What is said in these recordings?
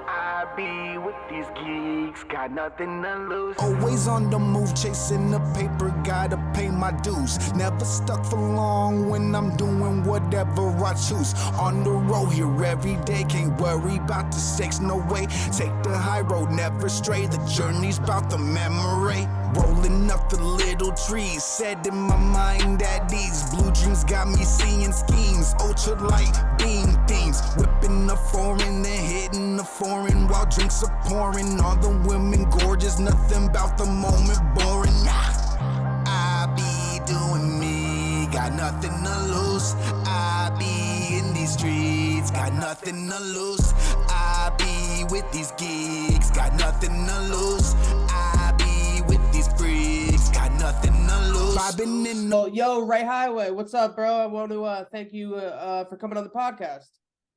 I be with these geeks, got nothing to lose. Always on the move, chasing the paper, gotta pay my dues. Never stuck for long when I'm doing whatever I choose. On the road here every day, can't worry about the stakes, no way. Take the high road, never stray, the journey's about the memory. Rolling up the little trees, set in my mind that these blue dreams got me seeing schemes. Ultralight beam themes, whipping the foreign, then hitting the foreign while drinks are pouring. All the women gorgeous, nothing about the moment boring. I be doing me, got nothing to lose. I be in these streets, got nothing to lose. I be with these geeks, got nothing to lose. I be with these freaks, got nothing to lose. Vibing in the Yo, Ray Hiiway, what's up, bro? I want to thank you for coming on the podcast.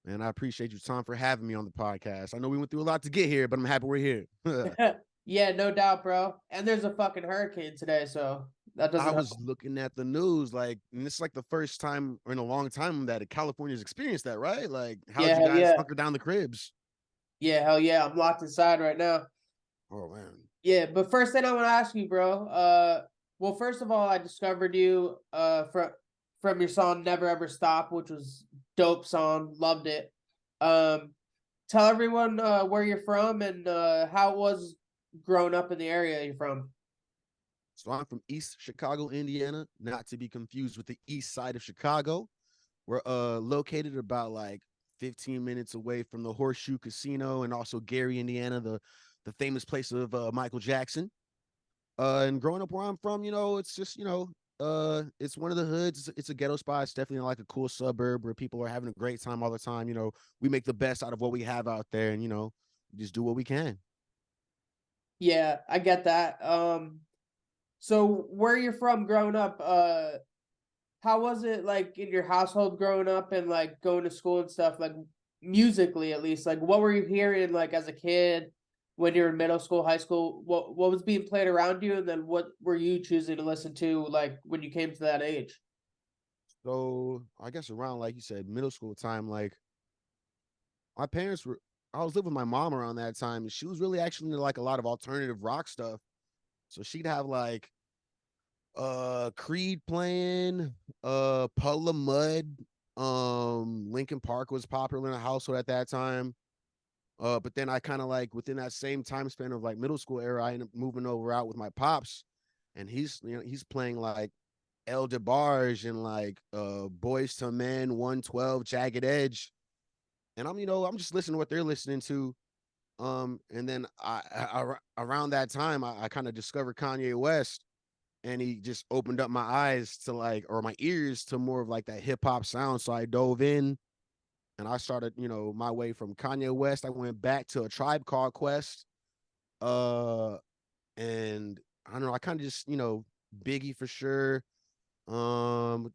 Man, I appreciate you, Tom, for having me on the podcast. I know we went through a lot to get here, but I'm happy we're here. Yeah, no doubt, bro. And there's a fucking hurricane today, so that doesn't I help. was looking at the news, like, and this is like the first time in a long time that California's experienced that, right? Like, how'd Yeah, you guys yeah. hunker down the cribs? Yeah, hell yeah, I'm locked inside right now. Oh, man. Yeah, but first thing I want to ask you, bro. Well, first of all, I discovered you from your song "Never Ever Stop," which was dope song. Loved it. Tell everyone where you're from and how it was growing up in the area you're from. So I'm from East Chicago, Indiana, not to be confused with the east side of Chicago. We're located about like 15 minutes away from the Horseshoe Casino and also Gary, Indiana, the famous place of Michael Jackson. And growing up where I'm from, it's just, it's one of the hoods. It's a ghetto spot. It's definitely like a cool suburb where people are having a great time all the time. We make the best out of what we have out there and, just do what we can. Yeah, I get that. So where you're from growing up, how was it like in your household growing up and like going to school and stuff, like musically at least? Like what were you hearing like as a kid when you were in middle school, high school? What was being played around you, and then what were you choosing to listen to like when you came to that age? So I guess around, like you said, middle school time, like my parents were, I was living with my mom around that time, and she was really actually into like a lot of alternative rock stuff. So she'd have like Creed playing, Puddle of Mud, Linkin Park was popular in the household at that time. But then I kind of like within that same time span of like middle school era, I ended up moving over out with my pops, and he's playing like El DeBarge and like Boys to Men, 112, Jagged Edge. And I'm just listening to what they're listening to. And then I around that time I kind of discovered Kanye West, and he just opened up my eyes to like, or my ears to more of like that hip hop sound. So I dove in and I started, my way from Kanye West. I went back to A Tribe Called Quest. And I don't know, I kind of just, Biggie for sure. And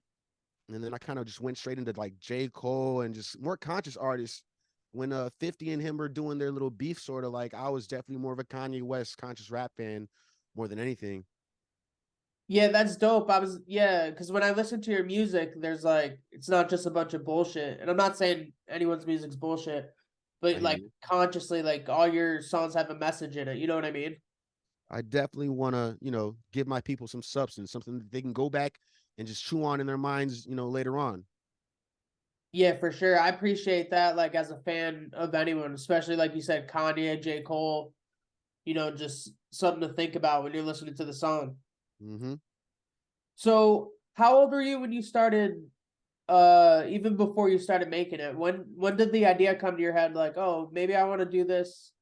then I kind of just went straight into like J. Cole and just more conscious artists. When 50 and him were doing their little beef, sort of, like I was definitely more of a Kanye West conscious rap fan more than anything. Yeah, that's dope. Because when I listen to your music, there's like, it's not just a bunch of bullshit. And I'm not saying anyone's music's bullshit, but like consciously, like all your songs have a message in it. You know what I mean? I definitely want to, give my people some substance, something that they can go back and just chew on in their minds, later on. Yeah, for sure. I appreciate that. Like as a fan of anyone, especially like you said, Kanye, J. Cole, just something to think about when you're listening to the song. Mm-hmm. So how old were you when you started, even before you started making it? When did the idea come to your head like, oh, maybe I want to do this,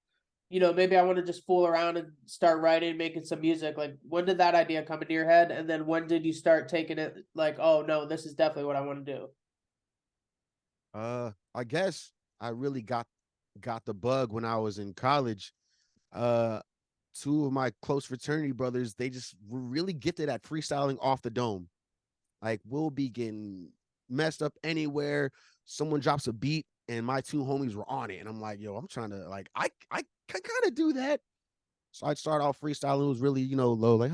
maybe I want to just fool around and start writing, making some music? Like when did that idea come into your head? And then when did you start taking it like, oh no, this is definitely what I want to do? I guess I really got the bug when I was in college. Two of my close fraternity brothers, they just were really gifted at freestyling off the dome. Like we'll be getting messed up anywhere. Someone drops a beat and my two homies were on it. And I'm like, yo, I'm trying to like, I can kind of do that. So I'd start off freestyling. It was really, low, like,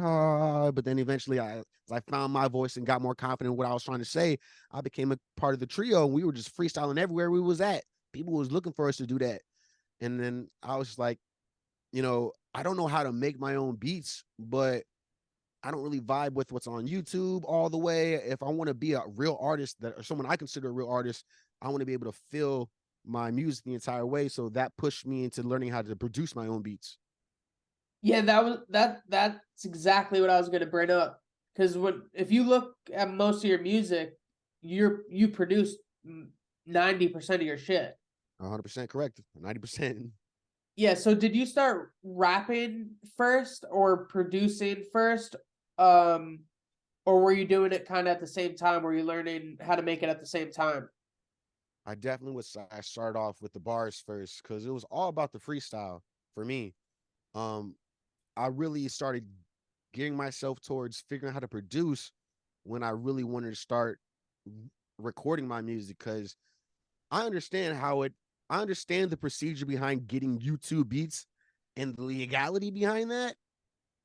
but then eventually as I found my voice and got more confident in what I was trying to say, I became a part of the trio and we were just freestyling everywhere we was at. People was looking for us to do that. And then I was just like, I don't know how to make my own beats, but I don't really vibe with what's on YouTube all the way. If I want to be a real artist or someone I consider a real artist, I want to be able to feel my music the entire way. So that pushed me into learning how to produce my own beats. Yeah, that's exactly what I was gonna bring up. Because if you look at most of your music, you produce 90% of your shit. 100% correct. 90%. Yeah, so did you start rapping first or producing first? Um, or were you doing it kind of at the same time? Were you learning how to make it at the same time? I definitely I started off with the bars first because it was all about the freestyle for me. Um, I really started getting myself towards figuring out how to produce when I really wanted to start recording my music because I understand I understand the procedure behind getting YouTube beats and the legality behind that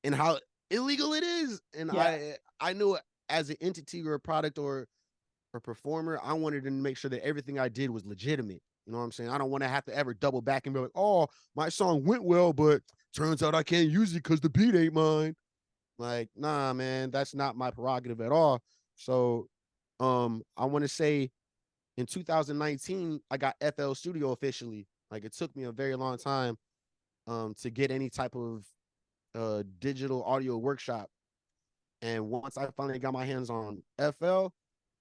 and how illegal it is. And Yeah. I knew as an entity or a product or a performer, I wanted to make sure that everything I did was legitimate. You know what I'm saying? I don't want to have to ever double back and be like, oh, my song went well, but turns out I can't use it because the beat ain't mine. Like, nah, man, that's not my prerogative at all. So I want to say in 2019, I got FL Studio officially. Like it took me a very long time to get any type of digital audio workshop. And once I finally got my hands on FL,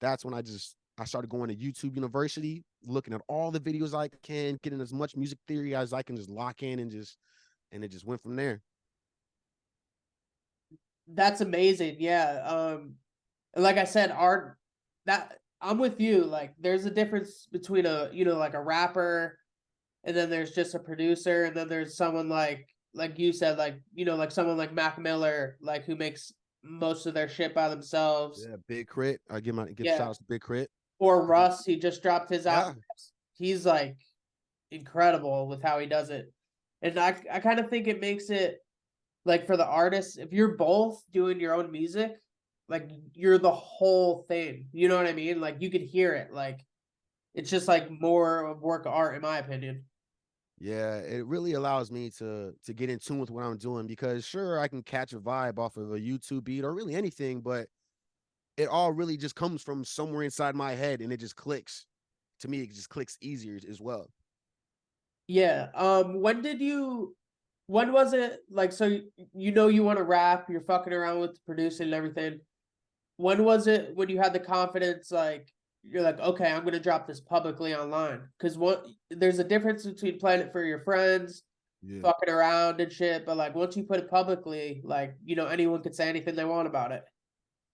that's when I started going to YouTube University, looking at all the videos I can, getting as much music theory as I can just lock in and it just went from there. That's amazing. Yeah. Like I said, art that I'm with you. Like there's a difference between like a rapper and then there's just a producer, and then there's someone like you said, like someone like Mac Miller, like who makes most of their shit by themselves. Yeah, Big Crit. I give Yeah. shout outs to Big Crit. Or Russ, he just dropped his Yeah. album. He's like incredible with how he does it. And I kind of think it makes it like for the artists, if you're both doing your own music, like you're the whole thing. You know what I mean? Like you could hear it. Like it's just like more of work of art, in my opinion. Yeah, it really allows me to get in tune with what I'm doing because sure I can catch a vibe off of a YouTube beat or really anything, but it all really just comes from somewhere inside my head and it just clicks. To me, it just clicks easier as well. Yeah. When was it like so you want to rap, you're fucking around with the producing and everything. When was it when you had the confidence like you're like, okay, I'm gonna drop this publicly online? Because what there's a difference between playing it for your friends, Yeah. fucking around and shit, but like once you put it publicly, like anyone could say anything they want about it.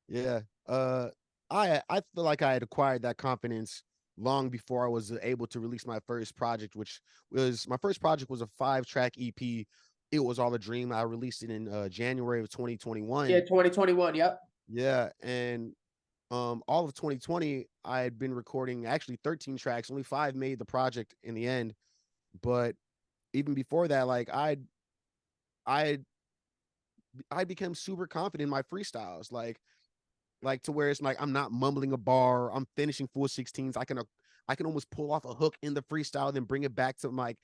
Yeah. I feel like I had acquired that confidence long before I was able to release my first project, which was my first project was a 5-track EP. It was all a dream. I released it in January of Yeah, 2021. 2021. Yep. Yeah, and all of 2020 I had been recording actually 13 tracks. Only 5 made the project in the end, but even before that, like I I became super confident in my freestyles. Like to where it's like I'm not mumbling a bar, I'm finishing full 16s. I can almost pull off a hook in the freestyle, then bring it back to like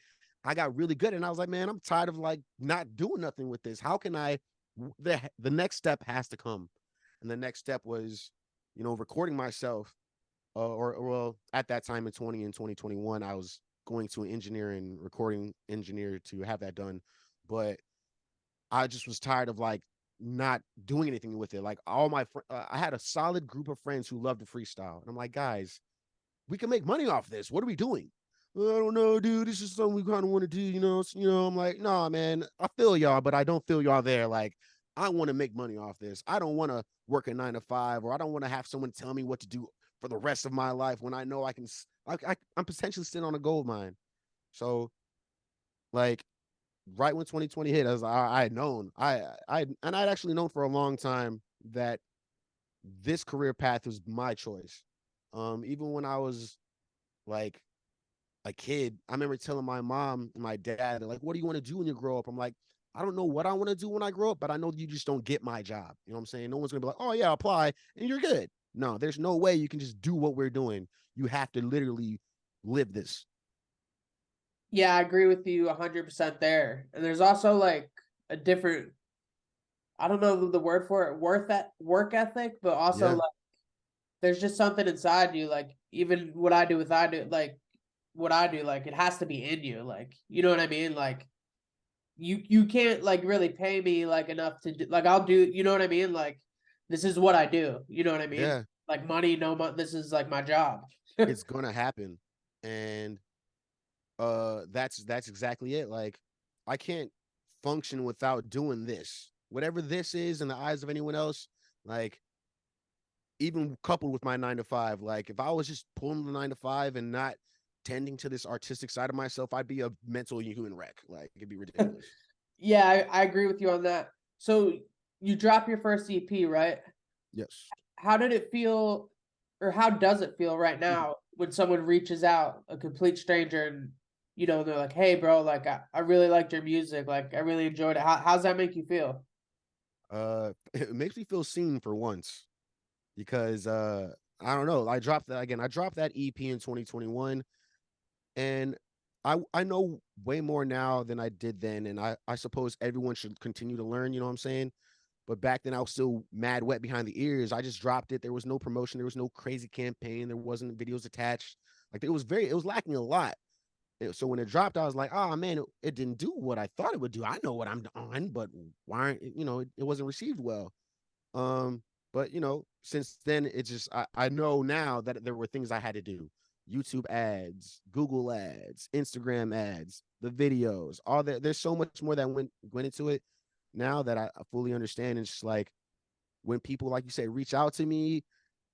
I got really good. And I was like, man, I'm tired of like not doing nothing with this. How can the next step has to come. And the next step was, recording myself. Or well, at that time in 2021, I was going to an engineer and recording engineer to have that done. But I just was tired of like not doing anything with it. Like I had a solid group of friends who loved to freestyle, and I'm like, guys, we can make money off this. What are we doing? "Well, I don't know, dude. This is something we kind of want to do, I'm like, nah, man, I feel y'all, but I don't feel y'all there. Like, I want to make money off this. I don't want to work a 9 to 5, or I don't want to have someone tell me what to do for the rest of my life when I know I can. I'm potentially sitting on a gold mine. So, like, right when 2020 hit, I had known and I'd actually known for a long time that this career path was my choice. Even when I was like a kid, I remember telling my mom and my dad, like, what do you want to do when you grow up? I'm like, I don't know what I want to do when I grow up, but I know you just don't get my job. You know what I'm saying? No one's gonna be like, oh yeah, apply and you're good. No, there's no way you can just do what we're doing. You have to literally live this. Yeah, I agree with you 100% there. And there's also like a different, I don't know the word for it, work ethic, but also Yeah, like there's just something inside you. Like even what I do with I do, like what I do, like it has to be in you. Like you know what I mean? Like you can't like really pay me like enough to do, like I'll do. You know what I mean? Like this is what I do. You know what I mean? yeah, Like money, no money. This is like my job. it's gonna happen, and that's exactly it. Like, I can't function without doing this. Whatever this is in the eyes of anyone else, like even coupled with my 9 to 5, like if I was just pulling the 9 to 5 and not tending to this artistic side of myself, I'd be a mental human wreck. Like it'd be ridiculous. Yeah, I agree with you on that. So you drop your first EP, right? Yes. How did it feel, or how does it feel right now when someone reaches out, a complete stranger, and they're like, "Hey, bro, like I really liked your music, like I really enjoyed it." How's that make you feel? It makes me feel seen for once because I don't know. I dropped that EP in 2021, and I know way more now than I did then, and I suppose everyone should continue to learn, you know what I'm saying? But back then I was still mad wet behind the ears. I just dropped it. There was no promotion, there was no crazy campaign, there wasn't videos attached. Like it was lacking a lot. So when it dropped, I was like, oh man, it didn't do what I thought it would do. I know what I'm on, but why aren't it wasn't received well. Um, but since then it's just I know now that there were things I had to do. YouTube ads, Google ads, Instagram ads, the videos, all that. There's so much more that went into it now that I fully understand. It's just like when people, like you say, reach out to me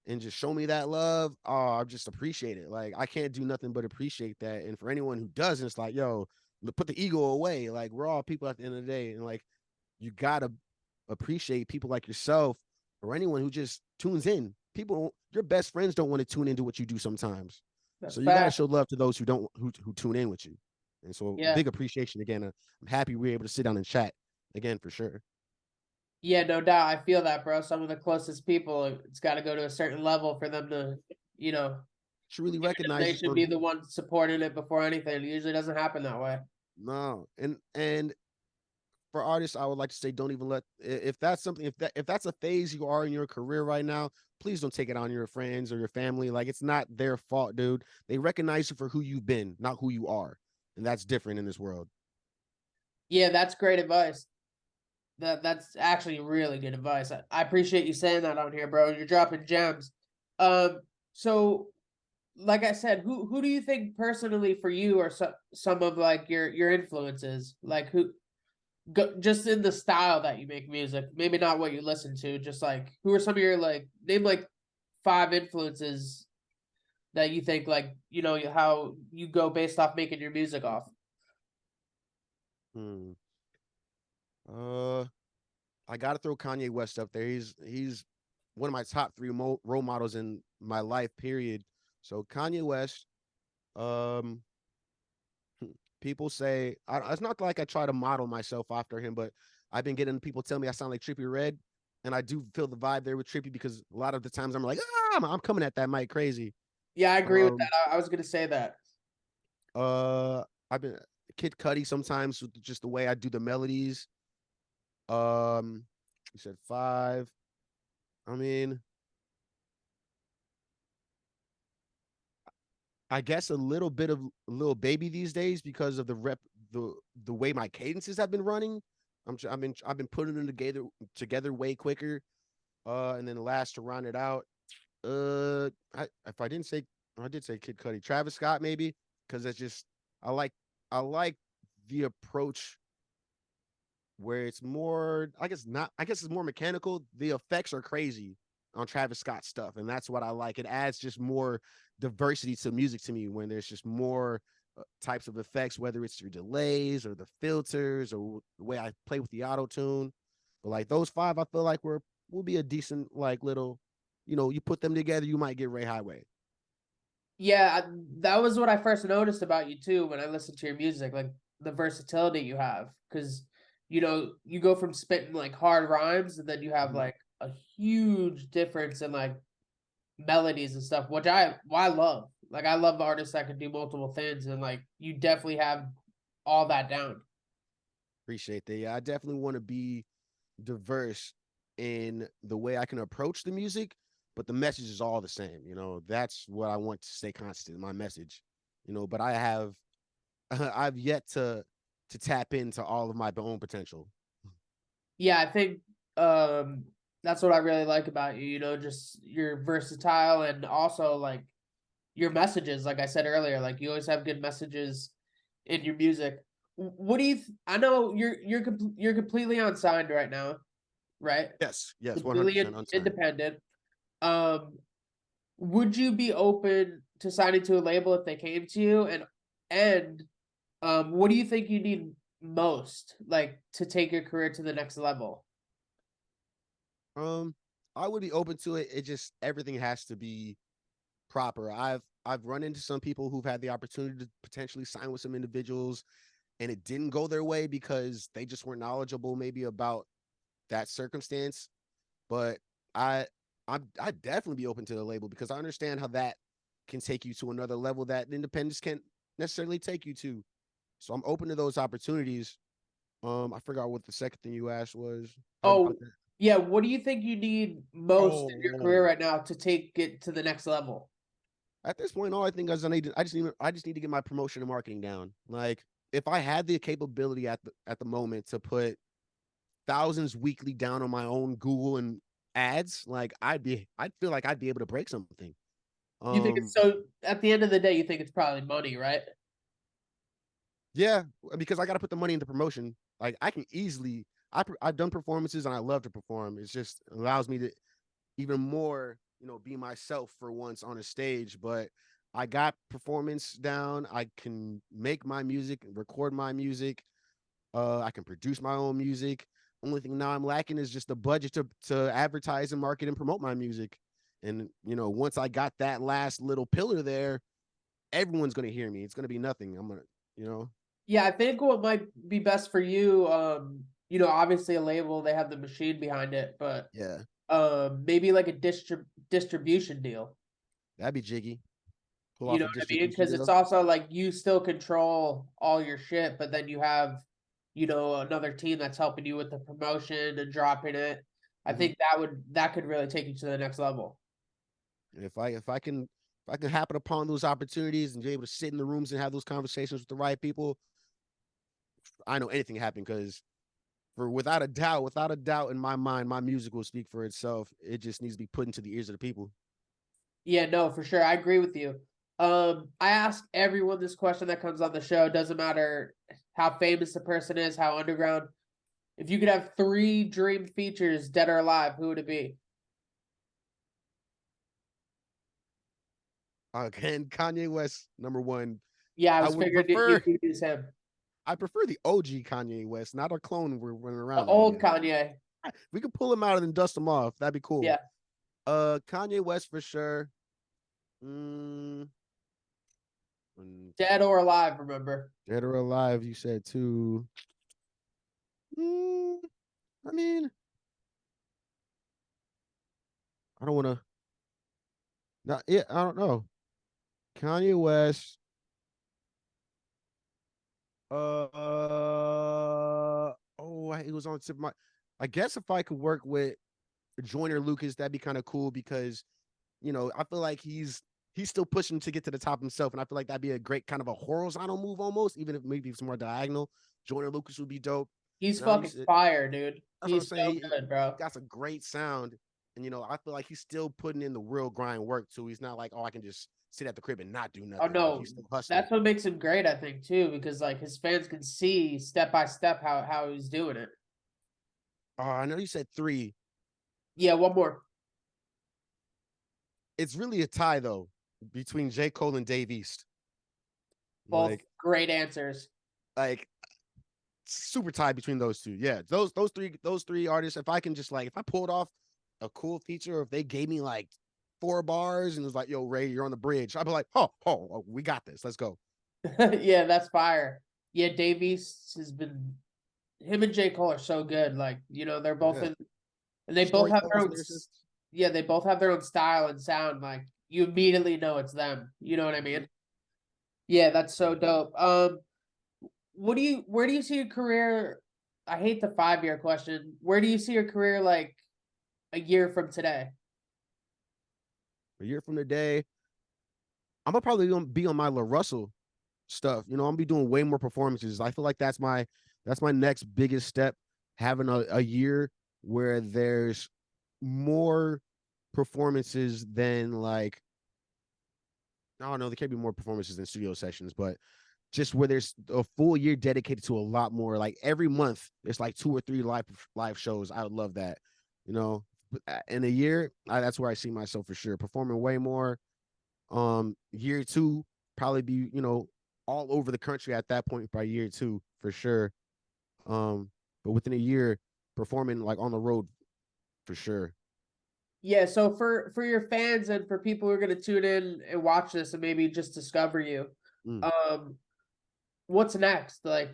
and just show me that love, oh, I just appreciate it. Like I can't do nothing but appreciate that. And for anyone who doesn't, it's like, yo, put the ego away. Like we're all people at the end of the day, and like you gotta appreciate people like yourself or anyone who just tunes in. Your best friends don't want to tune into what you do sometimes. That's So you got to fact. show love to those who tune in with you. And so Yeah. big appreciation again. I'm happy we were able to sit down and chat again for sure. Yeah, no doubt. I feel that, bro. Some of the closest people, it's got to go to a certain level for them to, you know, Truly even if recognize they you should for be the ones supporting it before anything. It usually doesn't happen that way. no. And for artists, I would like to say, don't even let if that's something if that's a phase you are in your career right now, please don't take it on your friends or your family. Like it's not their fault, dude. They recognize you for who you've been, not who you are, and that's different in this world. Yeah, that's great advice. That's actually really good advice. I appreciate you saying that on here, bro. You're dropping gems. So like I said, who do you think personally for you are some of like your influences? Like just in the style that you make music, maybe not what you listen to, just like who are some of your like name like 5 influences that you think like how you go based off making your music off. Hmm. Uh, I got to throw Kanye West up there. He's one of my top 3 role models in my life. Period. So Kanye West. Um, People say it's not like I try to model myself after him, but I've been getting people tell me I sound like Trippie Red, and I do feel the vibe there with Trippie because a lot of the times I'm like, I'm coming at that mic crazy. Yeah, I agree with Um, that. I was gonna say that. I've been Kid Cudi sometimes with just the way I do the melodies. You said 5. I mean, I guess a little bit of Lil Baby these days because of the the way my cadences have been running. I've been putting them together way quicker. And then last to round it out, if I didn't say I did say Kid Cudi, Travis Scott maybe because it's just I like I like the approach where it's more I guess it's more mechanical. The effects are crazy on Travis Scott stuff, and that's what I like. It adds just more diversity to music to me when there's just more types of effects, whether it's through delays or the filters or the way I play with the auto tune. But like those 5, I feel like will be a decent like little, you put them together, you might get Ray Highway. Yeah, that was what I first noticed about you too when I listened to your music, like the versatility you have. Because you go from spitting like hard rhymes, and then you have Mhm. like a huge difference in like melodies and stuff, which I love. Like I love artists that can do multiple things, and like you definitely have all that down. Appreciate that. Yeah, I definitely want to be diverse in the way I can approach the music, but the message is all the same. That's what I want to stay constant, my message. But I have I've yet to tap into all of my own potential. Yeah, I think that's what I really like about you, just you're versatile and also like your messages, like I said earlier, like you always have good messages in your music. What do you I know you're completely unsigned right now, right? Yes, yes, Completely 100% on time. independent. Um would you be open to signing to a label if they came to you? And what do you think you need most, like, to take your career to the next level? I would be open to it. It just everything has to be proper. I've run into some people who've had the opportunity to potentially sign with some individuals and it didn't go their way because they just weren't knowledgeable maybe about that circumstance. But I I'd definitely be open to the label because I understand how that can take you to another level that independence can't necessarily take you to. So I'm open to those opportunities. I forgot what the second thing you asked was. How'd you Oh, put that? yeah, what do you think you need most in your career Oh, right now to take it to the next level? at this point, all I think is I just need to get my promotion and marketing down. Like if I had the capability at the moment to put thousands weekly down on my own Google and ads, like I'd feel like I'd be able to break something. You think it's Um, so at the end of the day, you think it's probably money, right? yeah, because I got to put the money into promotion. Like I can easily, I've done performances and I love to perform. It's just allows me to even more, be myself for once on a stage. But I got performance down. I can make my music, record my music. I can produce my own music. Only thing now I'm lacking is just the budget to advertise and market and promote my music. And once I got that last little pillar there, everyone's gonna hear me. It's gonna be nothing. I'm gonna, you know, Yeah, I think what might be best for you, obviously a label, they have the machine behind it, but yeah, maybe like a distribution deal. that'd be jiggy. Pull You off know a what I mean? distribution Because it's deal. also like you still control all your shit, but then you have, another team that's helping you with the promotion and dropping it. I Hmm. think that could really take you to the next level. If I can happen upon those opportunities and be able to sit in the rooms and have those conversations with the right people, I know anything can happen because for without a doubt in my mind, my music will speak for itself. It just needs to be put into the ears of the people. Yeah, no, for sure. I agree with you. I ask everyone this question that comes on the show. Doesn't matter how famous the person is, how underground. If you could have three dream features, dead or alive, who would it be? Again, Kanye West, number one. Yeah, I I was would figuring you prefer could use him. I prefer the OG Kanye West, not a clone we're running The around right old now. Kanye. We could pull him out and dust him off. That'd be cool. Yeah, Kanye West for sure. Mm, mm, dead or alive. Remember? dead or alive, you said too. Mm, I mean, I don't want to. Not yeah, I don't know. Kanye West. It was on tip of my. I guess if I could work with Joyner Lucas, that'd be kind of cool because I feel like he's still pushing to get to the top himself, and I feel like that'd be a great kind of a horizontal move almost, even if maybe it's more diagonal. Joyner Lucas would be dope. He's And I fucking used to, fire, dude. that's what I'm He's saying. so He good, bro. got a great sound, and I feel like he's still putting in the real grind work too. He's not like, oh, I can just sit at the crib and not do Oh nothing. Like no, he's still hustling. that's what makes him great, I think, too, because like his fans can see step by step how he's doing it. I know you said three. Yeah, one more. It's really a tie though between J. Cole and Dave East. Both Like, great answers. like super tie between those two. Yeah, those three artists. If I can just if I pulled off a cool feature, or if they gave me like 4 bars and it was like, "Yo, Ray, you're on the bridge," I'd be like, "Oh, we got this. Let's go." Yeah, that's fire. Yeah, Davies has been him and J. Cole are so good. Like, they're both Yeah, in and they both have their storytellers, own lyricists. yeah, they both have their own style and sound. Like you immediately know it's them. You know what I mean? Yeah, that's so dope. Where do you see your career? I hate the 5-year question. Where do you see your career like a year from today? A year from today, I'm gonna probably gonna be on my La Russell stuff. I'm gonna be doing way more performances. I feel like that's my next biggest step. Having a year where there's more performances than like I don't know, there can't be more performances than studio sessions, but just where there's a full year dedicated to a lot more. Like every month, there's like 2 or 3 live shows. I would love that. You know, in a year, that's where I see myself for sure, performing way more. Year 2, probably be all over the country at that point by year 2 for sure. But within a year, performing like on the road for sure. Yeah, so for your fans and for people who are gonna tune in and watch this and maybe just discover you, Mm. what's next? Like,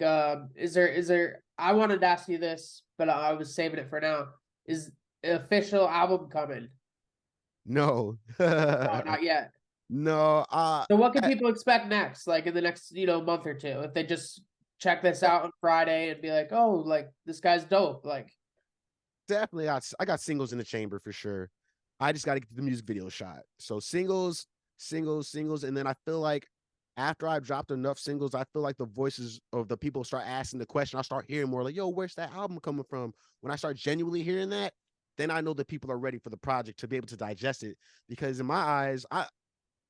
is there? I wanted to ask you this, but I was saving it for now. Is an official album coming? No, No, not yet. no. So what can people expect next? Like in the next, month or two, if they just check this out on Friday and be like, oh, like this guy's dope. Like, Definitely, I got singles in the chamber for sure. I just got to get the music video shot. So singles, singles, singles, and then I feel like after I've dropped enough singles, I feel like the voices of the people start asking the question. I start hearing more like, "Yo, where's that album coming from?" When I start genuinely hearing that, then I know that people are ready for the project to be able to digest it. Because in my eyes,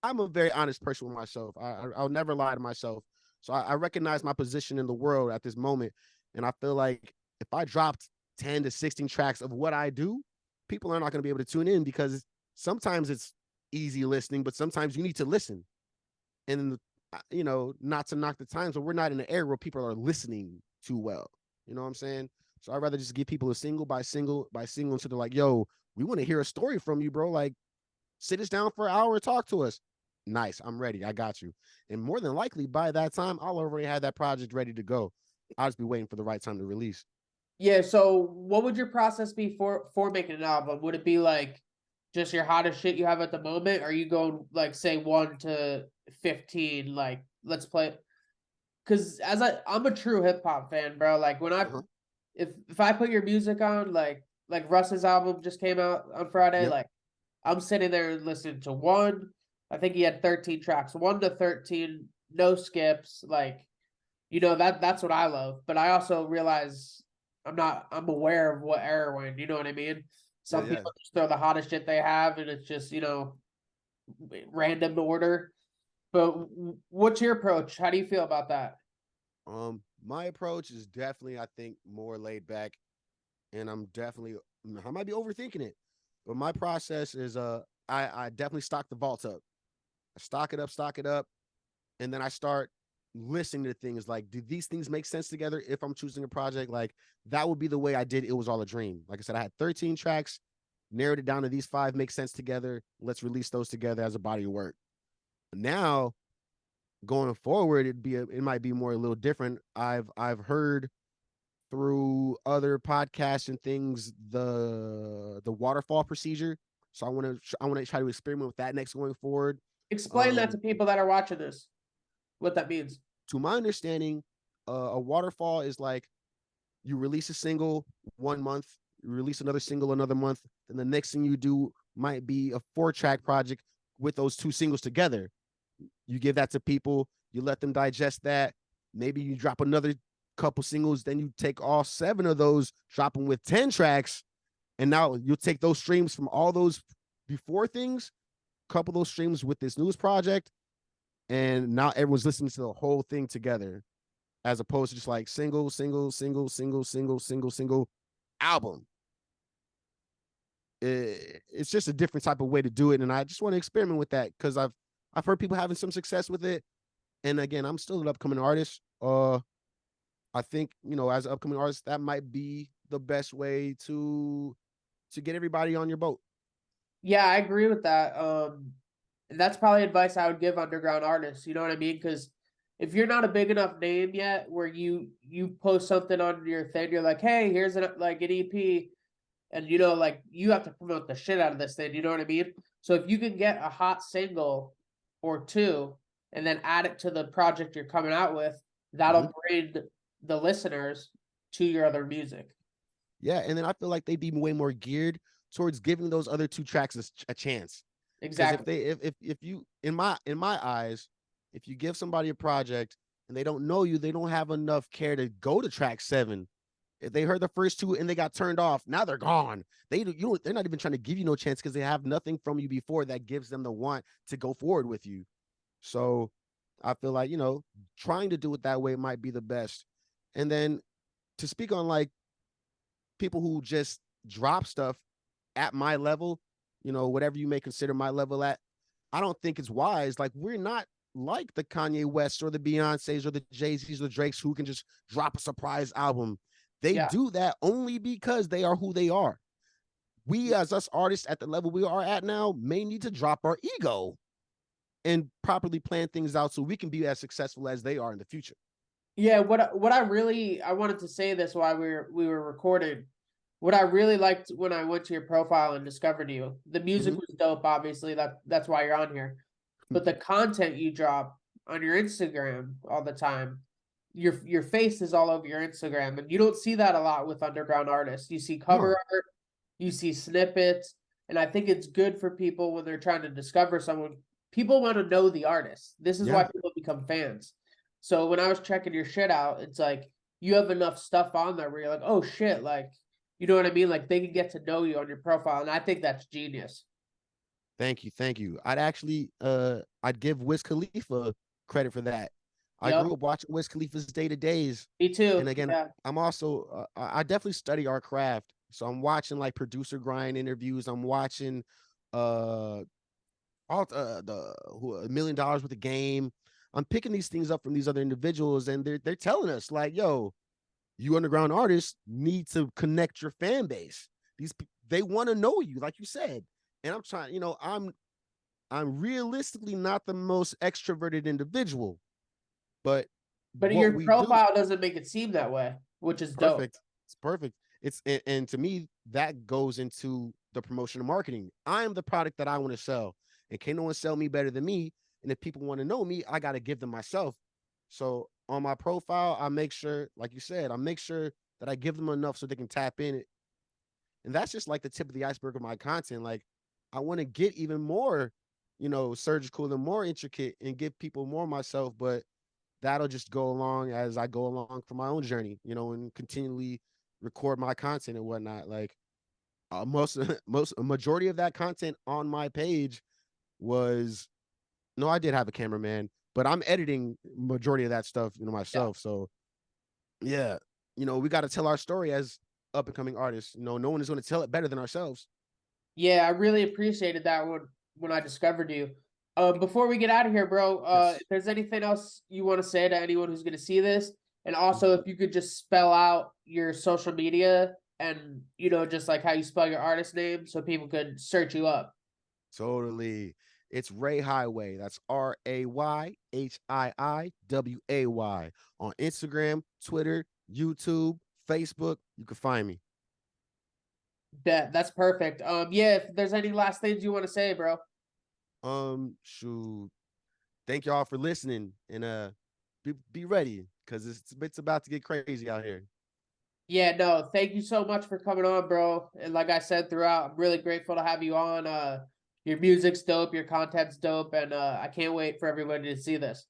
I'm a very honest person with myself. I'll never lie to myself. So I recognize my position in the world at this moment, and I feel like if I dropped 10 to 16 tracks of what I do, people are not going to be able to tune in because sometimes it's easy listening, but sometimes you need to listen. And not to knock the times, but we're not in an era where people are listening too well. You know what I'm saying? So I'd rather just give people a single by single by single until they're like, yo, we want to hear a story from you, bro. Like, sit us down for an hour and talk to us. Nice, I'm ready. I got you. And more than likely, by that time, I'll already have that project ready to go. I'll just be waiting for the right time to release. yeah. So what would your process be for making an album? Would it be like just your hottest shit you have at the moment? Or are you going like say 1 to 15? Like, let's play. Because I'm a true hip hop fan, bro. Like when Uh-huh. if I put your music on, like Russ's album just came out on Friday, Yep. like I'm sitting there listening to one. I think he had 13 tracks, 1 to 13, no skips. Like, that's what I love. But I also realize I'm aware of what era we're in. You know what I mean? Yeah, Some yeah. people just throw the hottest shit they have, and it's just random order. But what's your approach? How do you feel about that? My approach is definitely, I think, more laid back, and I might be overthinking it, but my process is I definitely stock the vault up. I stock it up, and then I start listening to things like, do these things make sense together if I'm choosing a project? Like that would be the way I did It Was All a Dream. Like I said, I had 13 tracks, narrowed it down to these 5 make sense together. Let's release those together as a body of work. Now, going forward, it might be more a little different. I've heard through other podcasts and things the waterfall procedure. So I want to try to experiment with that next going forward. Explain that to Um, people that are watching this, what that means. to my understanding, a waterfall is like you release a single 1 month, you release another single another month, and the next thing you do might be a 4-track project with those 2 singles together. You give that to people, you let them digest that. Maybe you drop another couple singles, then you take all 7 of those, drop them with 10 tracks, and now you'll take those streams from all those before things, couple those streams with this news project, and now everyone's listening to the whole thing together, as opposed to just like single, single, single, single, single, single, single album. It's just a different type of way to do it, and I just want to experiment with that because I've heard people having some success with it. And again, I'm still an upcoming artist. I think as an upcoming artist, that might be the best way to get everybody on your boat. Yeah, I agree with that. And that's probably advice I would give underground artists. You know what I mean? Because if you're not a big enough name yet, where you post something on your thing, you're like, hey, here's an EP, and like you have to promote the shit out of this thing. You know what I mean? So if you can get a hot single or two and then add it to the project you're coming out with, that'll bring the listeners to your other music. Yeah, and then I feel like they'd be way more geared towards giving those other two tracks a chance. Because if Exactly. they if you in my eyes, if you give somebody a project and they don't know you, they don't have enough care to go to track 7. If they heard the first 2 and they got turned off, now they're gone. They're not even trying to give you no chance because they have nothing from you before that gives them the want to go forward with you. So I feel like, trying to do it that way might be the best. And then to speak on like people who just drop stuff at my level, whatever you may consider my level at, I don't think it's wise. Like, we're not like the Kanye West or the Beyoncés or the Jay-Z's or the Drakes who can just drop a surprise album. They Yeah. do that only because they are who they are. We, as us artists at the level we are at now, may need to drop our ego and properly plan things out so we can be as successful as they are in the future. Yeah, what I wanted to say this while we were recording. What I really liked when I went to your profile and discovered you, the music was dope, obviously, that's why you're on here. But the content you drop on your Instagram all the time, your face is all over your Instagram, and you don't see that a lot with underground artists. You see cover art, you see snippets, and I think it's good for people when they're trying to discover someone. People want to know the artist. This is why Yeah. people become fans. So when I was checking your shit out, it's like you have enough stuff on there where you're like, oh shit, like, you know what I mean? Like they can get to know you on your profile, and I think that's genius. Thank you. Thank you. I'd actually I'd give Wiz Khalifa credit for that. I Yep, grew up watching Wiz Khalifa's day-to-days. me And too. again, Yeah, I'm also I definitely study our craft. So I'm watching like producer grind interviews. I'm watching uh all the $1 million with the game. I'm picking these things up from these other individuals, and they're telling us like, yo, you underground artists need to connect your fan base. They want to know you, like you said. And I'm trying, I'm realistically not the most extroverted individual, but but what your we do, profile doesn't make it seem that way, which is dope. perfect. It's perfect. And to me, that goes into the promotion and marketing. I am the product that I want to sell, and can no one sell me better than me? And if people want to know me, I got to give them myself. So on my profile, I make sure, like you said, I make sure that I give them enough so they can tap in. And that's just like the tip of the iceberg of my content. Like, I want to get even more, surgical and more intricate and give people more myself, but that'll just go along as I go along for my own journey, and continually record my content and whatnot. Like, most a majority of that content on my page was, no, I did have a cameraman, but I'm editing majority of that stuff, Yeah. myself. So yeah, we got to tell our story as up and coming artists. No one is going to tell it better than ourselves. Yeah, I really appreciated that when I discovered you. Before we get out of here, bro, Yes. if there's anything else you want to say to anyone who's going to see this, and also if you could just spell out your social media and just like how you spell your artist name, so people could search you up. Totally. It's Ray Hiiway. That's RayHiiway on Instagram, Twitter, YouTube, Facebook. You can find me. That's perfect. Yeah, if there's any last things you want to say, bro. Shoot. Thank y'all for listening, and be ready because it's about to get crazy out here. Yeah, no, thank you so much for coming on, bro. And like I said throughout, I'm really grateful to have you on. Your music's dope, your content's dope, and I can't wait for everybody to see this.